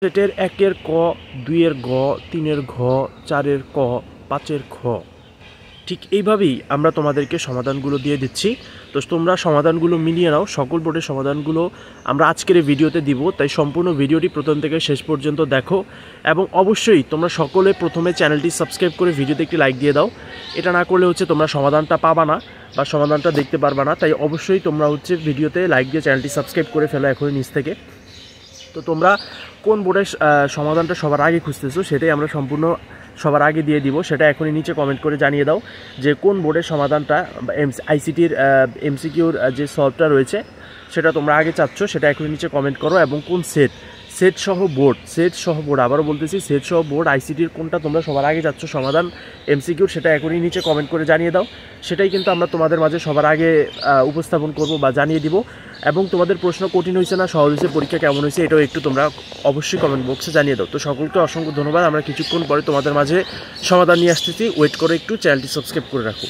সেটের ১-এর ক, ২-এর গ, ৩-এর ঘ, ৪-এর ক, ৫-এর খ। ঠিক এইভাবেই আমরা তোমাদেরকে সমাধানগুলো দিয়ে দিচ্ছি। তো তোমরা সমাধানগুলো মিলিয়ে নাও। সকল বোর্ডের সমাধানগুলো আমরা আজকের এই ভিডিওতে দিব, তাই সম্পূর্ণ ভিডিওটি প্রথম থেকে শেষ পর্যন্ত দেখো এবং অবশ্যই তোমরা সকলে প্রথমে চ্যানেলটি সাবস্ক্রাইব করে ভিডিওতে একটি লাইক দিয়ে দাও। এটা না করলে তোমরা সমাধানটা পাবা না বা সমাধানটা দেখতে পারবা না, তাই অবশ্যই তোমরা ভিডিওতে লাইক দিয়ে চ্যানেলটি সাবস্ক্রাইব করে ফেলো এখনই নিচ থেকে। তো তোমরা কোন বোর্ডের সমাধানটা সবার আগে খুঁজতেছো সেটাই আমরা সম্পূর্ণ সবার আগে দিয়ে দিব, সেটা এখনই নিচে কমেন্ট করে জানিয়ে দাও যে কোন বোর্ডের সমাধানটা আইসিটির এমসিকিউর যে সলভটা রয়েছে সেটা তোমরা আগে চাচ্ছ, সেটা এখনই নিচে কমেন্ট করো। এবং কোন সেট সহ বোর্ড আবারও বলতেছি, সেট সহ বোর্ড আইসিটির কোনটা তোমরা সবার আগে চাচ্ছ সমাধান এমসিকিউর, সেটা এখনই নিচে কমেন্ট করে জানিয়ে দাও। সেটাই কিন্তু আমরা তোমাদের মাঝে সবার আগে উপস্থাপন করব বা জানিয়ে দিব। এবং তোমাদের প্রশ্ন কঠিন হয়েছে না সহজ হয়েছে, পরীক্ষা কেমন হয়েছে এটাও একটু তোমরা অবশ্যই কমেন্ট বক্সে জানিয়ে দাও। তো সকলকে অসংখ্য ধন্যবাদ। আমরা কিছুক্ষণ পরে তোমাদের মাঝে সমাধান নিয়ে আসতেছি, ওয়েট করে একটু চ্যানেলটি সাবস্ক্রাইব করে রাখো।